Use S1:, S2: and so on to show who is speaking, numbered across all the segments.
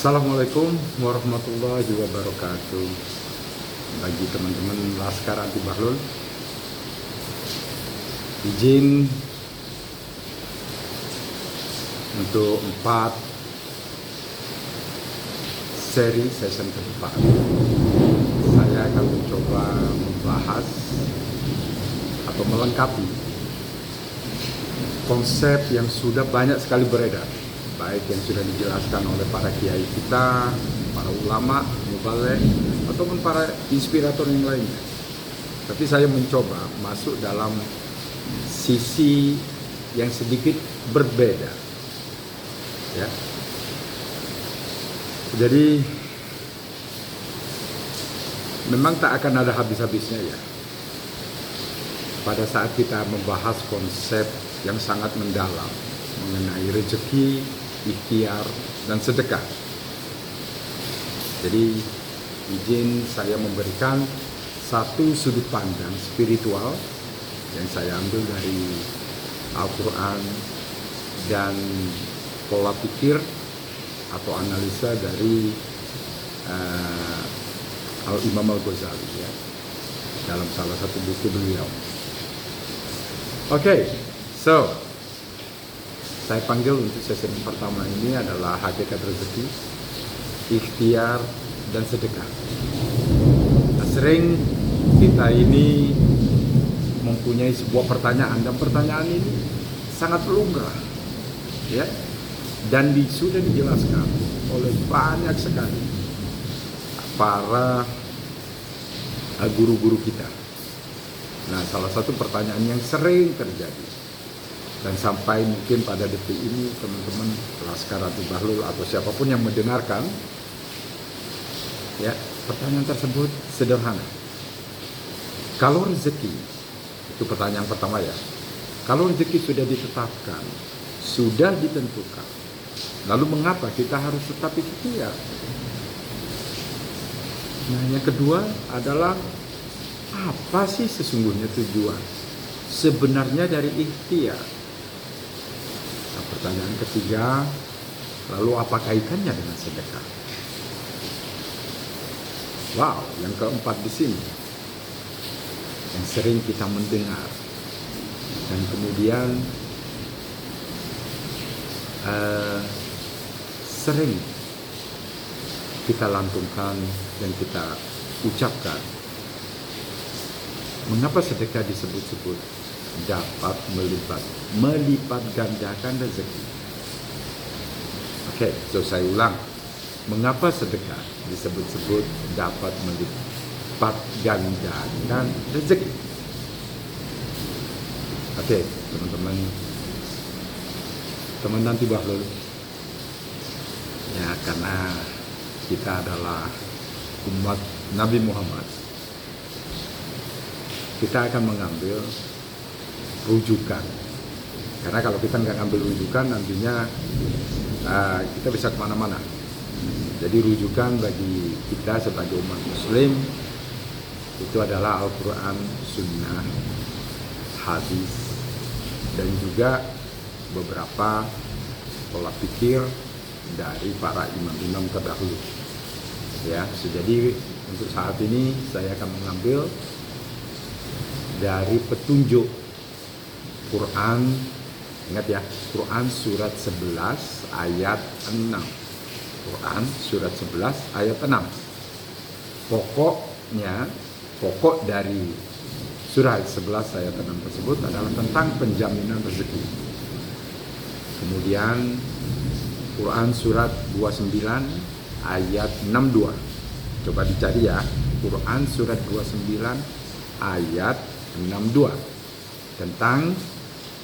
S1: Assalamualaikum warahmatullahi wabarakatuh. Bagi teman-teman Laskar Anti Bahlul, izin untuk 4 seri season keempat. Saya akan mencoba membahas atau melengkapi konsep yang sudah banyak sekali beredar, baik yang sudah dijelaskan oleh para kiai kita, para ulama, mubaligh, ataupun para inspirator yang lainnya. Tapi saya mencoba masuk dalam sisi yang sedikit berbeda. Ya. Jadi memang tak akan ada habis-habisnya ya. Pada saat kita membahas konsep yang sangat mendalam mengenai rezeki, ikhtiar, dan sedekah. Jadi izin saya memberikan satu sudut pandang spiritual yang saya ambil dari Al-Quran dan pola pikir atau analisa dari Al-Imam Al-Ghazali ya, dalam salah satu buku beliau. Oke, so saya panggil untuk sesi pertama ini adalah hakikat rezeki, ikhtiar, dan sedekah. Nah, sering kita ini mempunyai sebuah pertanyaan, dan pertanyaan ini sangat lumrah, ya, dan sudah dijelaskan oleh banyak sekali para guru-guru kita. Nah, salah satu pertanyaan yang sering terjadi, dan sampai mungkin pada detik ini teman-teman Laskar Anti Bahlul atau siapapun yang mendengarkan, ya, pertanyaan tersebut sederhana. Kalau rezeki, itu pertanyaan pertama ya, kalau rezeki sudah ditetapkan, sudah ditentukan, lalu mengapa kita harus tetap ikhtiar? Nah, yang kedua adalah apa sih sesungguhnya tujuan sebenarnya dari ikhtiar? Nah, pertanyaan ketiga, lalu apa kaitannya dengan sedekah? Wow, yang keempat di sini yang sering kita mendengar dan kemudian sering kita lantunkan dan kita ucapkan. Mengapa sedekah disebut-sebut dapat melipat gandakan rezeki? Oke, so saya ulang. Mengapa sedekah disebut-sebut dapat melipat gandakan rezeki? Oke, teman-teman, teman Anti Bahlul, ya, karena kita adalah umat Nabi Muhammad, kita akan mengambil rujukan. Karena kalau kita nggak ngambil rujukan, nantinya kita bisa kemana-mana. Jadi rujukan bagi kita sebagai umat Muslim itu adalah Al-Quran, Sunnah, hadis, dan juga beberapa pola pikir dari para imam-imam terdahulu. Ya, jadi untuk saat ini saya akan mengambil dari petunjuk Quran. Ingat ya, Quran surat 11 ayat 6. Quran surat 11 ayat 6. Pokok dari surat 11 ayat 6 tersebut adalah tentang penjaminan rezeki. Kemudian Quran surat 29 ayat 62. Coba dicari ya, Quran surat 29 ayat 62 tentang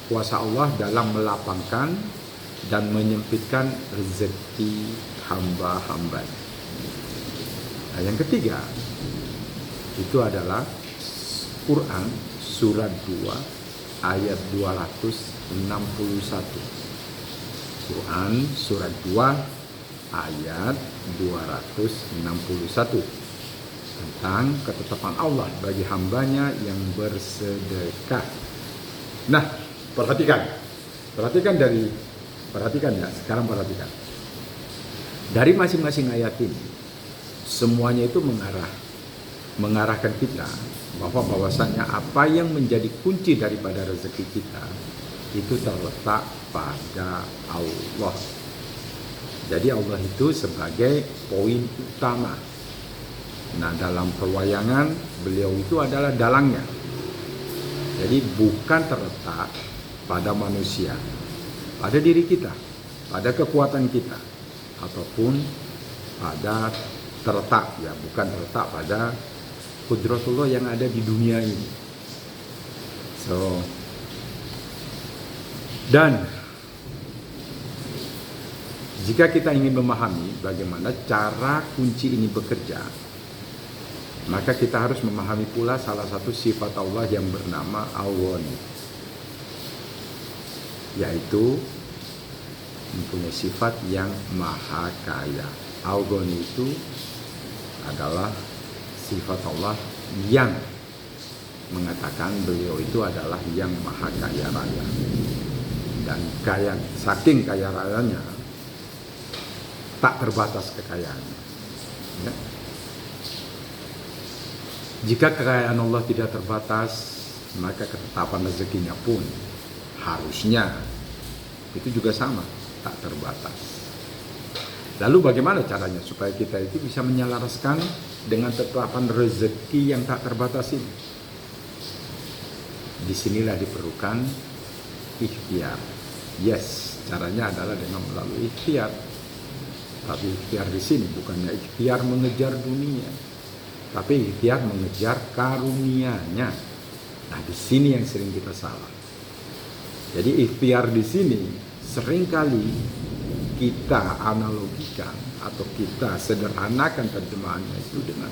S1: kuasa Allah dalam melapangkan dan menyempitkan rezeki hamba-hamba. Nah, yang ketiga itu adalah Quran surat 2 ayat 261. Quran surat 2 ayat 261 tentang ketetapan Allah bagi hambanya yang bersedekah. Nah, perhatikan ya, sekarang perhatikan. Dari masing-masing ayat ini, semuanya itu mengarahkan kita bahwasanya apa yang menjadi kunci daripada rezeki kita itu terletak pada Allah. Jadi Allah itu sebagai poin utama. Nah, dalam perwayangan beliau itu adalah dalangnya. Jadi bukan terletak pada manusia, pada diri kita, pada kekuatan kita, ataupun pada bukan terletak pada qudratullah yang ada di dunia ini. Dan jika kita ingin memahami bagaimana cara kunci ini bekerja, maka kita harus memahami pula salah satu sifat Allah yang bernama Al-Ghani, yaitu mempunyai sifat yang maha kaya. Al-Ghani itu adalah sifat Allah yang mengatakan beliau itu adalah yang maha kaya raya. Dan saking kaya rayanya, tak terbatas kekayaannya. Ya. Jika kekayaan Allah tidak terbatas, maka ketetapan rezekinya pun harusnya itu juga sama, tak terbatas. Lalu bagaimana caranya supaya kita itu bisa menyelaraskan dengan ketetapan rezeki yang tak terbatas ini? Disinilah diperlukan ikhtiar. Yes, caranya adalah dengan melalui ikhtiar. Tapi ikhtiar di sini bukannya ikhtiar mengejar dunia, tapi ikhtiar mengejar karunia-Nya. Nah, di sini yang sering kita salah. Jadi ikhtiar di sini seringkali kita analogikan atau kita sederhanakan terjemahannya itu dengan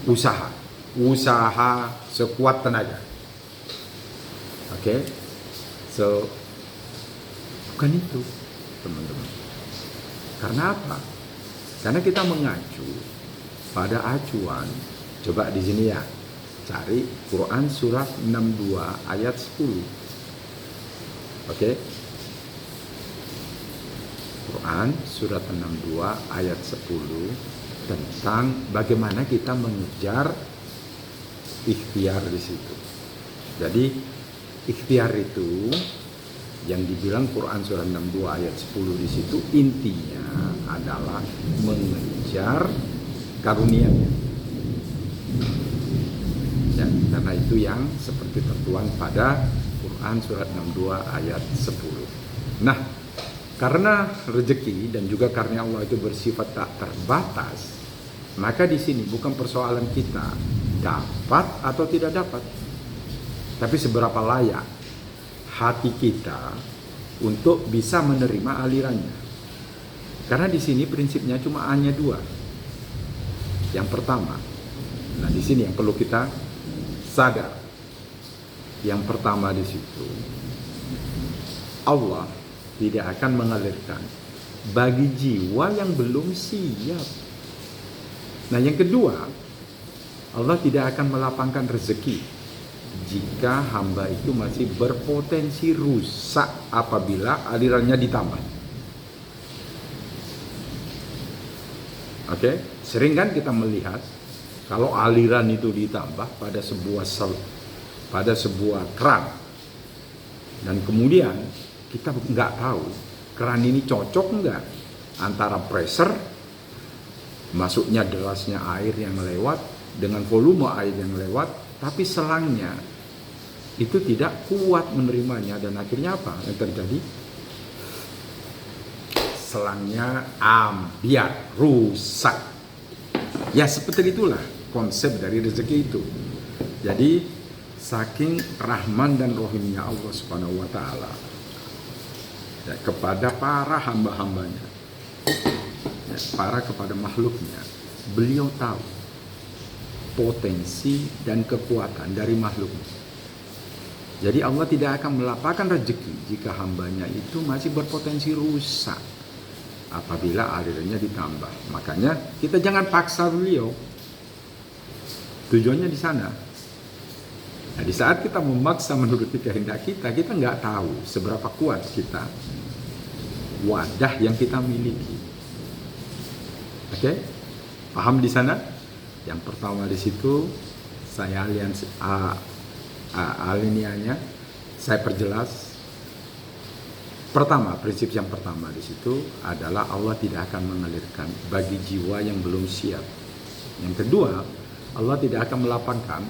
S1: usaha sekuat tenaga. Oke? So bukan itu, teman-teman. Karena apa? Karena kita mengacu pada acuan. Coba di sini ya, cari Quran surat 62 ayat 10. Oke? Quran surat 62 ayat 10 tentang bagaimana kita mengejar ikhtiar di situ. Jadi ikhtiar itu yang dibilang Quran surah 62 ayat 10 di situ intinya adalah mengejar karunia-Nya. Ya, karena itu yang seperti tertuang pada Quran surat 62 ayat 10. Nah, karena rezeki dan juga karena Allah itu bersifat tak terbatas, maka di sini bukan persoalan kita dapat atau tidak dapat, tapi seberapa layak hati kita untuk bisa menerima alirannya. Karena di sini prinsipnya cuma hanya dua. Yang pertama, nah di sini yang perlu kita sadar. Yang pertama di situ, Allah tidak akan mengalirkan bagi jiwa yang belum siap. Nah, yang kedua, Allah tidak akan melapangkan rezeki jika hamba itu masih berpotensi rusak apabila alirannya ditambah. Oke, sering kan kita melihat kalau aliran itu ditambah pada sebuah keran, dan kemudian kita nggak tahu keran ini cocok nggak antara pressure masuknya derasnya air yang lewat dengan volume air yang lewat, tapi selangnya itu tidak kuat menerimanya, dan akhirnya apa yang terjadi? Selangnya ambiar, rusak. Ya, seperti itulah konsep dari rezeki itu. Jadi saking rahman dan rohimnya Allah Subhanahu wa taala ya, kepada para hamba-hambanya, ya, kepada makhluknya, beliau tahu potensi dan kekuatan dari makhluknya. Jadi Allah tidak akan melapangkan rezeki jika hambanya itu masih berpotensi rusak apabila alirannya ditambah. Makanya kita jangan paksa beliau. Tujuannya di sana. Nah, di saat kita memaksa menuruti kehendak kita nggak tahu seberapa kuat kita wadah yang kita miliki. Oke? Paham di sana? Yang pertama di situ saya alinianya saya perjelas. Pertama, prinsip yang pertama di situ adalah Allah tidak akan mengalirkan bagi jiwa yang belum siap. Yang kedua, Allah tidak akan melapangkan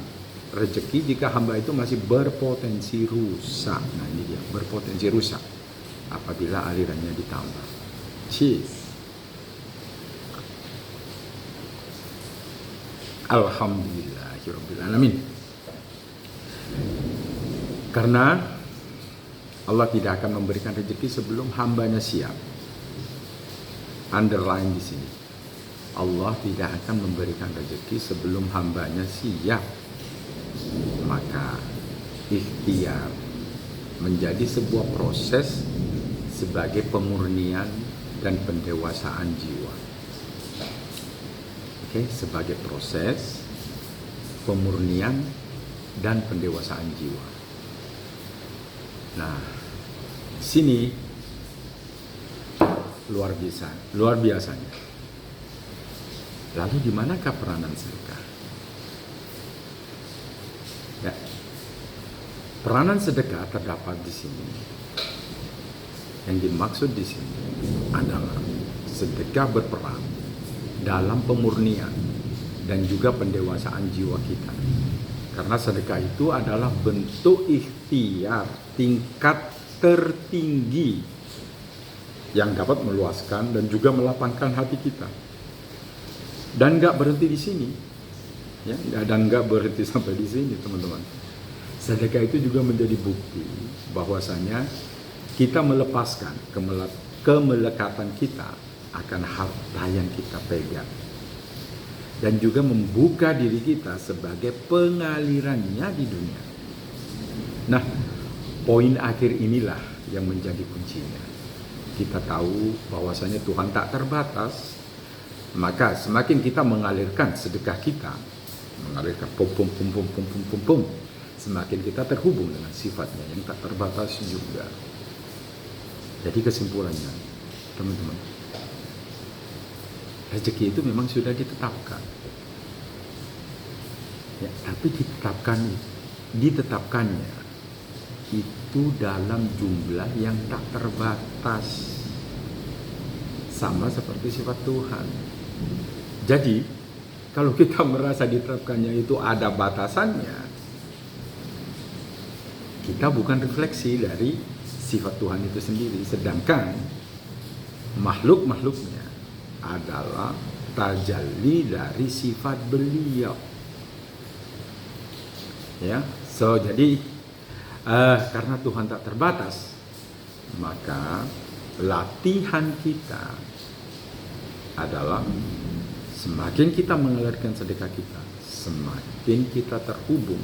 S1: rezeki jika hamba itu masih berpotensi rusak. Nah ini dia, berpotensi rusak apabila alirannya ditambah. Cheers. Alhamdulillahirabbil alamin. Karena Allah tidak akan memberikan rezeki sebelum hambanya siap. Underline di sini. Allah tidak akan memberikan rezeki sebelum hambanya siap. Maka ikhtiar menjadi sebuah proses sebagai pemurnian dan pendewasaan jiwa. Oke, sebagai proses pemurnian dan pendewasaan jiwa. Nah, sini luar biasanya. Lalu di manakah peranan sedekah? Ya, peranan sedekah terdapat di sini. Yang dimaksud di sini adalah sedekah berperan dalam pemurnian dan juga pendewasaan jiwa kita. Karena sedekah itu adalah bentuk ikhtiar tingkat tertinggi yang dapat meluaskan dan juga melapangkan hati kita. Dan nggak berhenti di sini, ya, dan nggak berhenti sampai di sini, teman-teman. Sedekah itu juga menjadi bukti bahwasanya kita melepaskan kemelekatan kita akan harta yang kita pegang. Dan juga membuka diri kita sebagai pengalirannya di dunia. Nah, poin akhir inilah yang menjadi kuncinya. Kita tahu bahwasanya Tuhan tak terbatas, maka semakin kita mengalirkan sedekah kita, mengalirkan pum, semakin kita terhubung dengan sifatnya yang tak terbatas juga. Jadi kesimpulannya, teman-teman, rezeki itu memang sudah ditetapkan. Ya, tapi ditetapkannya itu dalam jumlah yang tak terbatas. Sama seperti sifat Tuhan. Jadi, kalau kita merasa ditetapkannya itu ada batasannya, kita bukan refleksi dari sifat Tuhan itu sendiri. Sedangkan makhluk-makhluknya adalah tajalli dari sifat beliau. Ya, jadi karena Tuhan tak terbatas, maka latihan kita adalah semakin kita mengalirkan sedekah kita, semakin kita terhubung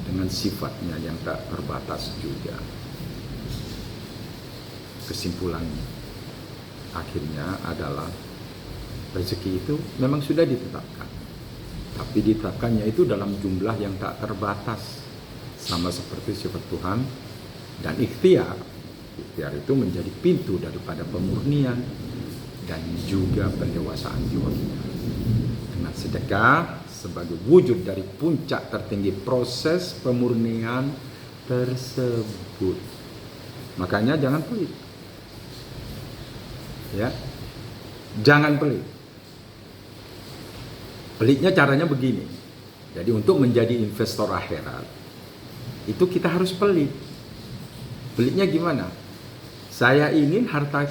S1: dengan sifatnya yang tak terbatas juga. Kesimpulannya akhirnya adalah rezeki itu memang sudah ditetapkan, tapi ditetapkannya itu dalam jumlah yang tak terbatas, sama seperti sifat Tuhan. Dan ikhtiar itu menjadi pintu daripada pemurnian dan juga pendewasaan jiwa kita. Dengan sedekah sebagai wujud dari puncak tertinggi proses pemurnian tersebut. Makanya jangan pelit. Ya, jangan pelit. Pelitnya caranya begini. Jadi untuk menjadi investor akhirat itu kita harus pelit. Pelitnya gimana? Saya ingin harta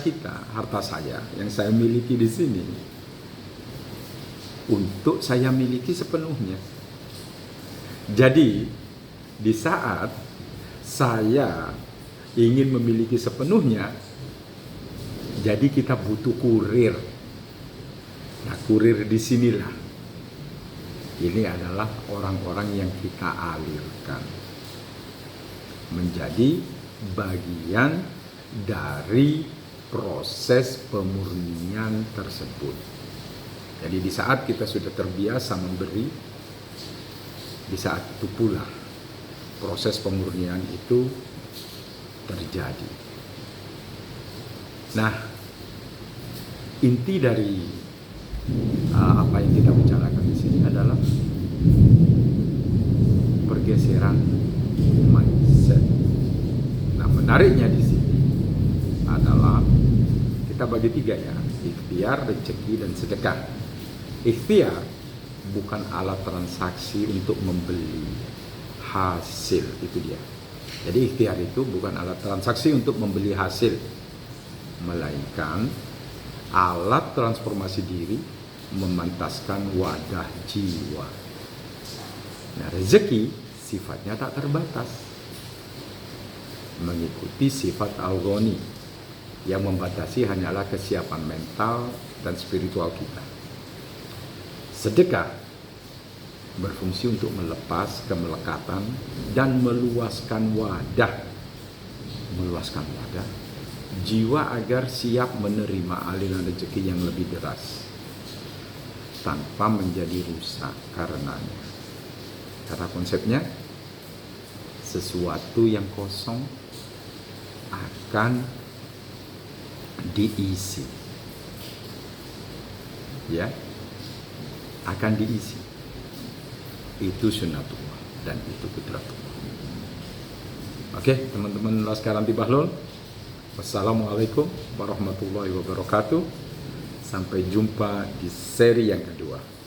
S1: saya yang saya miliki di sini untuk saya miliki sepenuhnya. Jadi di saat saya ingin memiliki sepenuhnya, jadi kita butuh kurir. Nah, kurir di sinilah. Ini adalah orang-orang yang kita alirkan menjadi bagian dari proses pemurnian tersebut. Jadi di saat kita sudah terbiasa memberi, di saat itu pula proses pemurnian itu terjadi. Nah, inti dari apa yang kita bicarakan di sini adalah pergeseran mindset. Nah, menariknya di sini adalah kita bagi 3 ya, ikhtiar, rezeki, dan sedekah. Ikhtiar bukan alat transaksi untuk membeli hasil, itu dia. Jadi ikhtiar itu bukan alat transaksi untuk membeli hasil, melainkan alat transformasi diri, memantaskan wadah jiwa. Nah, rezeki sifatnya tak terbatas, mengikuti sifat al-ghani yang membatasi hanyalah kesiapan mental dan spiritual kita. Sedekah berfungsi untuk melepas kemelekatan dan meluaskan wadah jiwa agar siap menerima aliran rezeki yang lebih deras tanpa menjadi rusak karenanya. Karena konsepnya sesuatu yang kosong akan diisi, ya, akan diisi. Itu sunnatullah dan itu fitratullah. Oke, teman-teman Laskar Anti Bahlul, wassalamualaikum warahmatullahi wabarakatuh. Sampai jumpa di seri yang kedua.